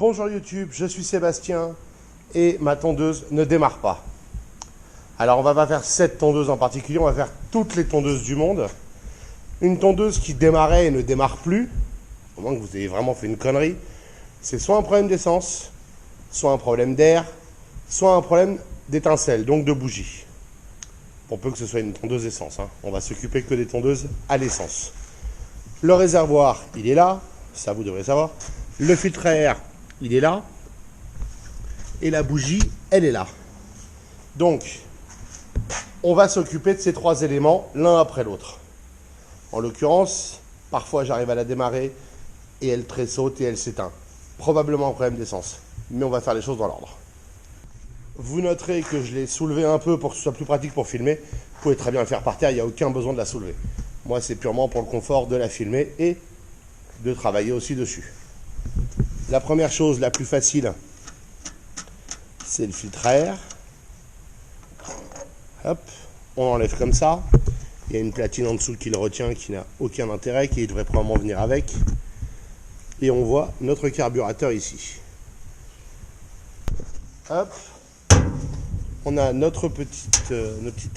Bonjour YouTube, je suis Sébastien et ma tondeuse ne démarre pas. Alors on va pas faire cette tondeuse en particulier, on va faire toutes les tondeuses du monde. Une tondeuse qui démarrait et ne démarre plus, au moins que vous ayez vraiment fait une connerie, c'est soit un problème d'essence, soit un problème d'air, soit un problème d'étincelle, donc de bougie. Pour peu que ce soit une tondeuse essence, hein. On va s'occuper que des tondeuses à l'essence. Le réservoir, il est là, ça vous devrez savoir. Le filtre à air, il est là. Et la bougie, elle est là. Donc, on va s'occuper de ces trois éléments l'un après l'autre. En l'occurrence, parfois j'arrive à la démarrer et elle tressaute et elle s'éteint. Probablement un problème d'essence, mais on va faire les choses dans l'ordre. Vous noterez que je l'ai soulevé un peu pour que ce soit plus pratique pour filmer. Vous pouvez très bien le faire par terre, il n'y a aucun besoin de la soulever. Moi, c'est purement pour le confort de la filmer et de travailler aussi dessus. La première chose, la plus facile, c'est le filtre à air. Hop, on enlève comme ça. Il y a une platine en dessous qui le retient, qui n'a aucun intérêt, qui devrait probablement venir avec. Et on voit notre carburateur ici. Hop, on a notre petit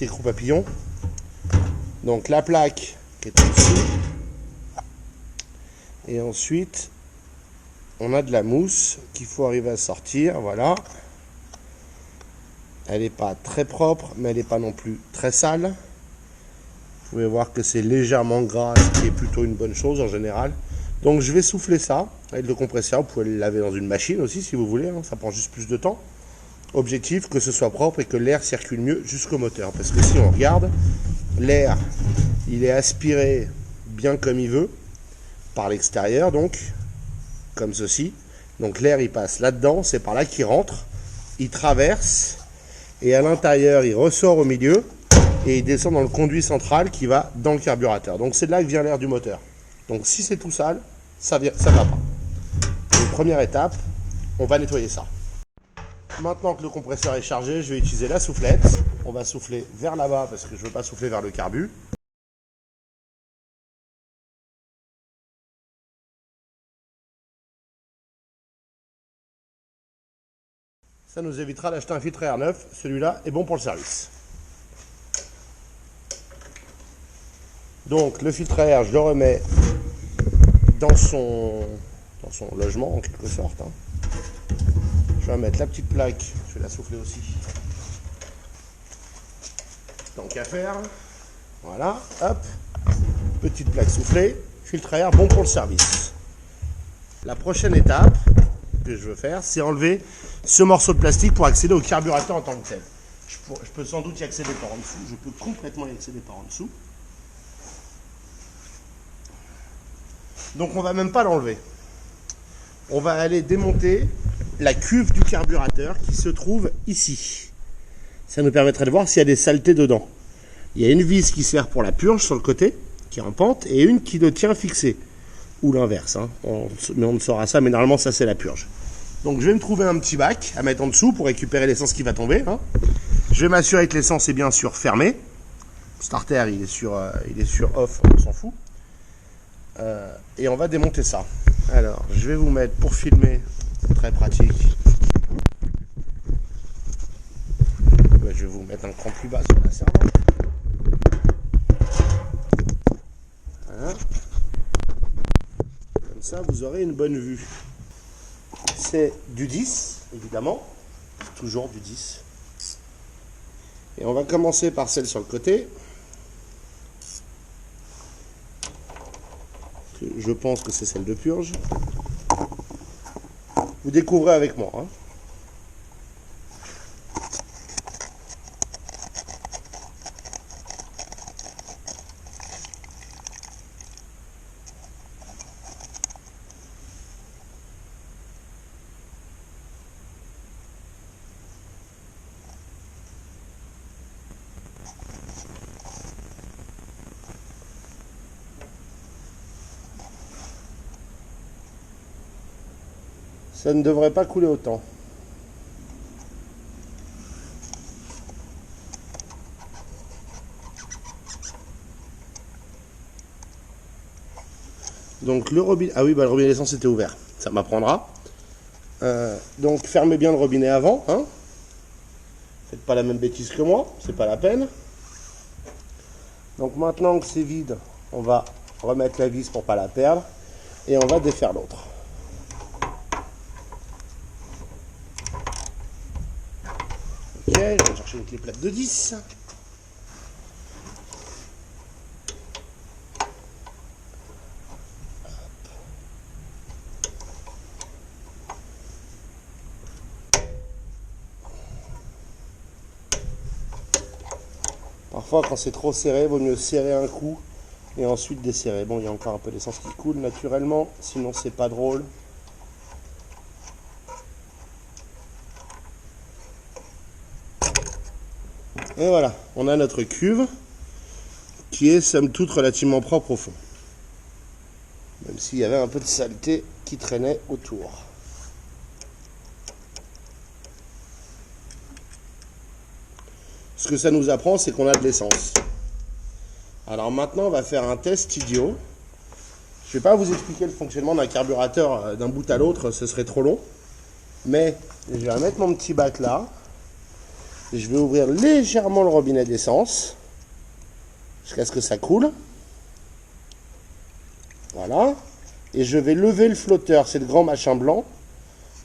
écrou papillon. Donc la plaque qui est en dessous. Et ensuite, on a de la mousse qu'il faut arriver à sortir. Voilà. Elle n'est pas très propre, mais elle n'est pas non plus très sale. Vous pouvez voir que c'est légèrement gras, ce qui est plutôt une bonne chose en général. Donc je vais souffler ça avec le compresseur. Vous pouvez le laver dans une machine aussi si vous voulez, hein. Ça prend juste plus de temps. Objectif, que ce soit propre et que l'air circule mieux jusqu'au moteur. Parce que si on regarde, l'air, il est aspiré bien comme il veut, par l'extérieur donc, comme ceci. Donc l'air il passe là-dedans, c'est par là qu'il rentre, il traverse, et à l'intérieur il ressort au milieu, et il descend dans le conduit central qui va dans le carburateur. Donc c'est de là que vient l'air du moteur. Donc si c'est tout sale, ça ne va pas. Donc, première étape, on va nettoyer ça. Maintenant que le compresseur est chargé, je vais utiliser la soufflette. On va souffler vers là-bas parce que je ne veux pas souffler vers le carbu. Ça nous évitera d'acheter un filtre à air neuf. Celui-là est bon pour le service. Donc le filtre à air, je le remets dans son logement en quelque sorte, hein. Je vais mettre la petite plaque, je vais la souffler aussi. Tant qu'à faire. Voilà, hop. Petite plaque soufflée, filtre à air bon pour le service. La prochaine étape que je veux faire, c'est enlever ce morceau de plastique pour accéder au carburateur en tant que tel. Je peux sans doute y accéder par en dessous, je peux complètement y accéder par en dessous. Donc on va même pas l'enlever. On va aller démonter la cuve du carburateur qui se trouve ici. Ça nous permettrait de voir s'il y a des saletés dedans. Il y a une vis qui sert pour la purge sur le côté, qui est en pente, et une qui le tient fixé. Ou l'inverse, hein. Mais on ne saura ça, mais normalement ça c'est la purge. Donc je vais me trouver un petit bac à mettre en dessous pour récupérer l'essence qui va tomber, hein. Je vais m'assurer que l'essence est bien sûr fermée. Le starter il est sur off, on s'en fout. Et on va démonter ça. Alors je vais vous mettre pour filmer, c'est très pratique. Je vais vous mettre un cran plus bas sur la servante. Voilà. Comme ça, vous aurez une bonne vue. C'est du 10, évidemment. Toujours du 10. Et on va commencer par celle sur le côté. Je pense que c'est celle de purge. Vous découvrez avec moi, hein. Ça ne devrait pas couler autant. Donc le robinet, ah oui, bah, le robinet d'essence était ouvert, ça m'apprendra. Donc fermez bien le robinet avant, hein. Faites pas la même bêtise que moi, c'est pas la peine. Donc maintenant que c'est vide, on va remettre la vis pour pas la perdre et on va défaire l'autre. Ok, je vais chercher une clé plate de 10. Parfois, quand c'est trop serré, il vaut mieux serrer un coup et ensuite desserrer. Bon, il y a encore un peu d'essence qui coule naturellement, sinon c'est pas drôle. Et voilà, on a notre cuve qui est somme toute relativement propre au fond. Même s'il y avait un peu de saleté qui traînait autour. Ce que ça nous apprend, c'est qu'on a de l'essence. Alors maintenant, on va faire un test idiot. Je ne vais pas vous expliquer le fonctionnement d'un carburateur d'un bout à l'autre, ce serait trop long. Mais je vais mettre mon petit bac là. Je vais ouvrir légèrement le robinet d'essence jusqu'à ce que ça coule. Voilà. Et je vais lever le flotteur, c'est le grand machin blanc.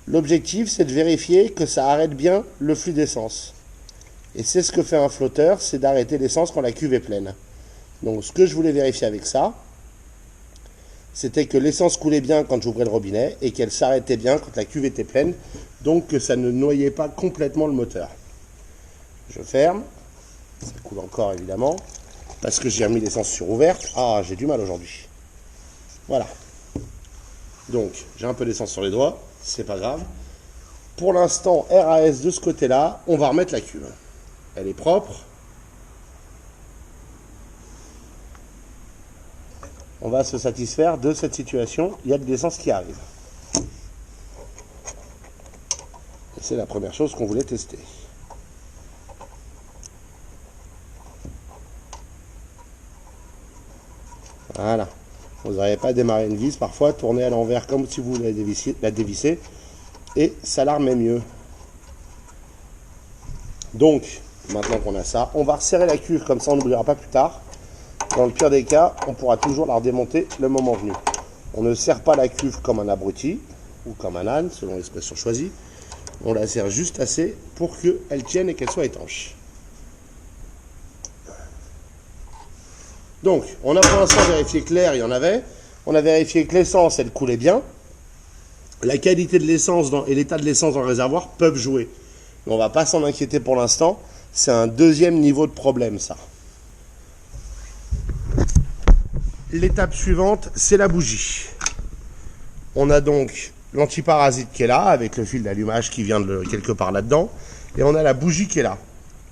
L'objectif, c'est de vérifier que ça arrête bien le flux d'essence. Et c'est ce que fait un flotteur, c'est d'arrêter l'essence quand la cuve est pleine. Donc ce que je voulais vérifier avec ça, c'était que l'essence coulait bien quand j'ouvrais le robinet et qu'elle s'arrêtait bien quand la cuve était pleine, donc que ça ne noyait pas complètement le moteur. Je ferme, ça coule encore évidemment, parce que j'ai remis l'essence sur ouverte. Ah, j'ai du mal aujourd'hui. Voilà. Donc, j'ai un peu d'essence sur les doigts, c'est pas grave. Pour l'instant, RAS de ce côté-là, on va remettre la cuve. Elle est propre. On va se satisfaire de cette situation. Il y a de l'essence qui arrive. Et c'est la première chose qu'on voulait tester. Voilà. Vous n'arrivez pas à démarrer une vis, parfois tourner à l'envers comme si vous voulez la dévisser. Et ça la remet mieux. Donc, maintenant qu'on a ça, on va resserrer la cuve, comme ça on n'oubliera pas plus tard. Dans le pire des cas, on pourra toujours la redémonter le moment venu. On ne serre pas la cuve comme un abruti, ou comme un âne, selon l'expression choisie. On la serre juste assez pour qu'elle tienne et qu'elle soit étanche. Donc, on a pour l'instant vérifié que l'air, il y en avait. On a vérifié que l'essence, elle coulait bien. La qualité de l'essence et l'état de l'essence dans le réservoir peuvent jouer. Mais on ne va pas s'en inquiéter pour l'instant. C'est un deuxième niveau de problème, ça. L'étape suivante, c'est la bougie. On a donc l'antiparasite qui est là, avec le fil d'allumage qui vient de quelque part là-dedans. Et on a la bougie qui est là.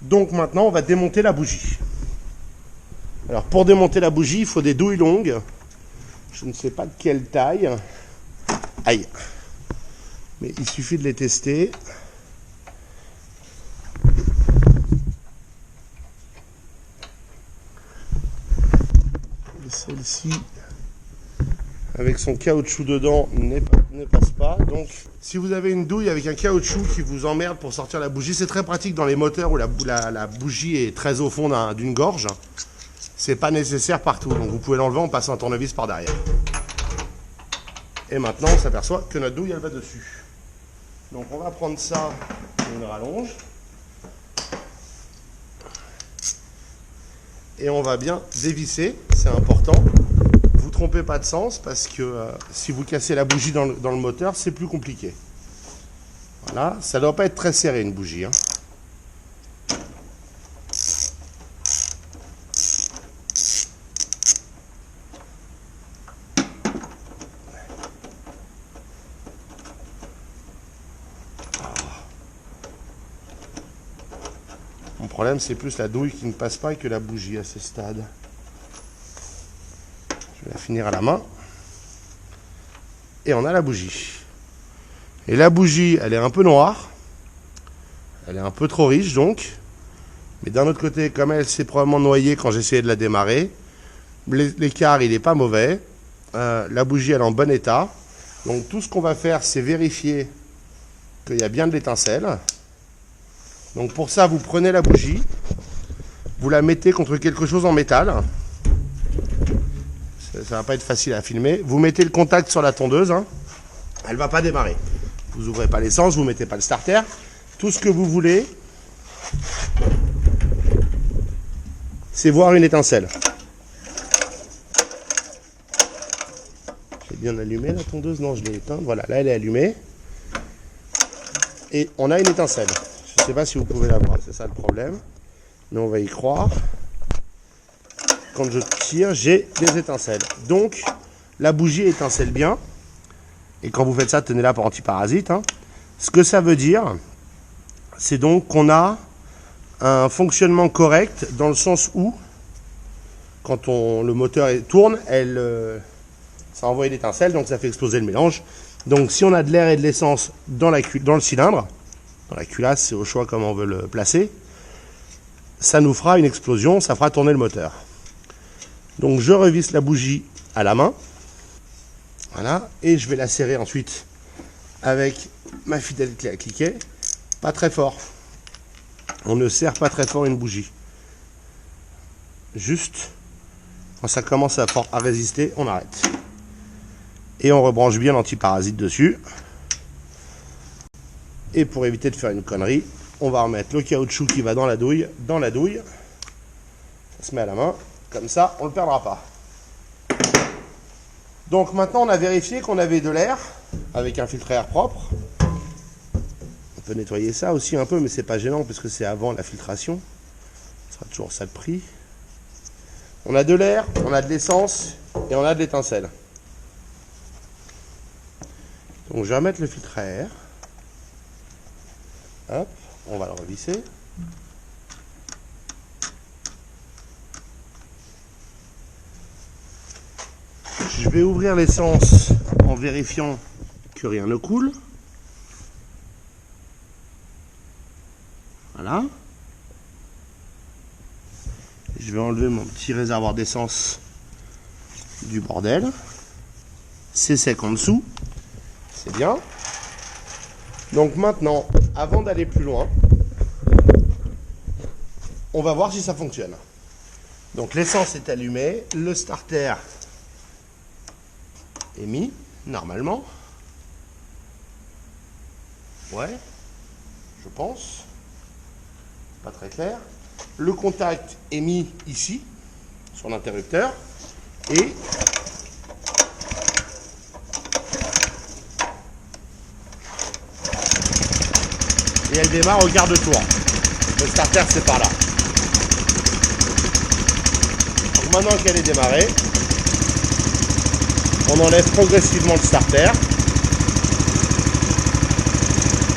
Donc maintenant, on va démonter la bougie. Alors pour démonter la bougie, il faut des douilles longues. Je ne sais pas de quelle taille. Aïe. Mais il suffit de les tester. Et celle-ci, avec son caoutchouc dedans, ne passe pas. Donc si vous avez une douille avec un caoutchouc qui vous emmerde pour sortir la bougie, c'est très pratique dans les moteurs où la bougie est très au fond d'une gorge. C'est pas nécessaire partout, donc vous pouvez l'enlever en passant un tournevis par derrière. Et maintenant, on s'aperçoit que notre douille, elle va dessus. Donc on va prendre ça, une rallonge. Et on va bien dévisser, c'est important. Vous trompez pas de sens parce que si vous cassez la bougie dans le moteur, c'est plus compliqué. Voilà, ça ne doit pas être très serré une bougie, hein. Mon problème, c'est plus la douille qui ne passe pas que la bougie à ce stade. Je vais la finir à la main. Et on a la bougie. Et la bougie, elle est un peu noire. Elle est un peu trop riche, donc. Mais d'un autre côté, comme elle s'est probablement noyée quand j'essayais de la démarrer, l'écart, il n'est pas mauvais. La bougie, elle est en bon état. Donc tout ce qu'on va faire, c'est vérifier qu'il y a bien de l'étincelle. Donc pour ça, vous prenez la bougie, vous la mettez contre quelque chose en métal. Ça va pas être facile à filmer. Vous mettez le contact sur la tondeuse, hein. Elle va pas démarrer. Vous ouvrez pas l'essence, vous mettez pas le starter. Tout ce que vous voulez, c'est voir une étincelle. J'ai bien allumé la tondeuse, non je l'ai éteinte. Voilà, là elle est allumée. Et on a une étincelle. Je ne sais pas si vous pouvez la voir, c'est ça le problème. Mais on va y croire. Quand je tire, j'ai des étincelles. Donc, la bougie étincelle bien. Et quand vous faites ça, tenez-la pour antiparasite, hein. Ce que ça veut dire, c'est donc qu'on a un fonctionnement correct dans le sens où, quand le moteur tourne, ça envoie une étincelle, donc ça fait exploser le mélange. Donc si on a de l'air et de l'essence dans le cylindre, dans la culasse, c'est au choix comment on veut le placer, ça nous fera une explosion, ça fera tourner le moteur. Donc je revisse la bougie à la main, voilà, et je vais la serrer ensuite avec ma fidèle clé à cliquet, pas très fort. On ne serre pas très fort une bougie. Juste, quand ça commence à résister, on arrête. Et on rebranche bien l'antiparasite dessus. Et pour éviter de faire une connerie, on va remettre le caoutchouc qui va dans la douille. Ça se met à la main, comme ça on ne le perdra pas. Donc maintenant on a vérifié qu'on avait de l'air avec un filtre à air propre. On peut nettoyer ça aussi un peu, mais c'est pas gênant parce que c'est avant la filtration. Ça sera toujours ça de prix. On a de l'air, on a de l'essence et on a de l'étincelle. Donc je vais remettre le filtre à air. Hop, on va le revisser. Je vais ouvrir l'essence en vérifiant que rien ne coule. Voilà. Je vais enlever mon petit réservoir d'essence du bordel. C'est sec en dessous. C'est bien. Donc maintenant, avant d'aller plus loin, on va voir si ça fonctionne. Donc l'essence est allumée, le starter est mis, normalement. Ouais, je pense. Pas très clair. Le contact est mis ici, sur l'interrupteur. Et elle démarre au quart de tour. Le starter, c'est par là. Donc maintenant qu'elle est démarrée, on enlève progressivement le starter.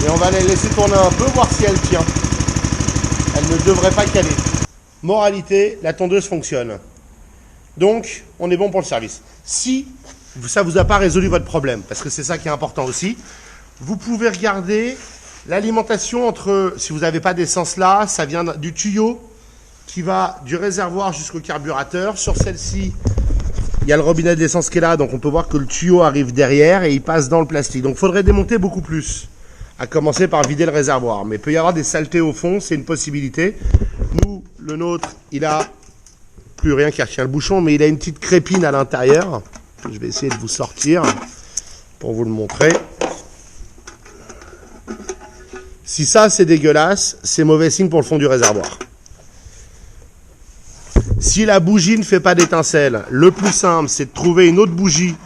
Et on va la laisser tourner un peu, voir si elle tient. Elle ne devrait pas caler. Moralité, la tondeuse fonctionne. Donc, on est bon pour le service. Si ça ne vous a pas résolu votre problème, parce que c'est ça qui est important aussi, vous pouvez regarder l'alimentation entre, si vous n'avez pas d'essence là, ça vient du tuyau qui va du réservoir jusqu'au carburateur. Sur celle-ci, il y a le robinet d'essence qui est là, donc on peut voir que le tuyau arrive derrière et il passe dans le plastique. Donc il faudrait démonter beaucoup plus, à commencer par vider le réservoir. Mais il peut y avoir des saletés au fond, c'est une possibilité. Nous, le nôtre, il a plus rien qui retient le bouchon, mais il a une petite crépine à l'intérieur. Je vais essayer de vous sortir pour vous le montrer. Si ça c'est dégueulasse, c'est mauvais signe pour le fond du réservoir. Si la bougie ne fait pas d'étincelle, le plus simple c'est de trouver une autre bougie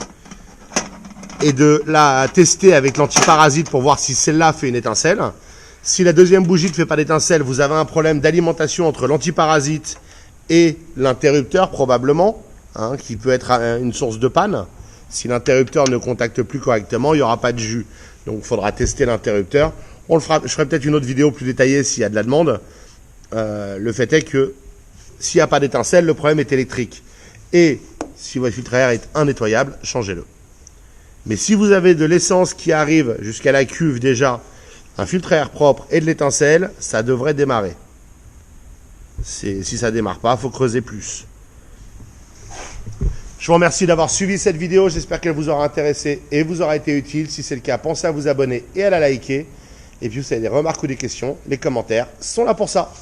et de la tester avec l'antiparasite pour voir si celle-là fait une étincelle. Si la deuxième bougie ne fait pas d'étincelle, vous avez un problème d'alimentation entre l'antiparasite et l'interrupteur probablement, hein, qui peut être une source de panne. Si l'interrupteur ne contacte plus correctement, il n'y aura pas de jus. Donc il faudra tester l'interrupteur. On le fera, je ferai peut-être une autre vidéo plus détaillée s'il y a de la demande. Le fait est que s'il n'y a pas d'étincelle, le problème est électrique. Et si votre filtre à air est indétoyable, changez-le. Mais si vous avez de l'essence qui arrive jusqu'à la cuve déjà, un filtre à air propre et de l'étincelle, ça devrait démarrer. Si ça ne démarre pas, il faut creuser plus. Je vous remercie d'avoir suivi cette vidéo. J'espère qu'elle vous aura intéressé et vous aura été utile. Si c'est le cas, pensez à vous abonner et à la liker. Et puis, vous avez des remarques ou des questions, les commentaires sont là pour ça.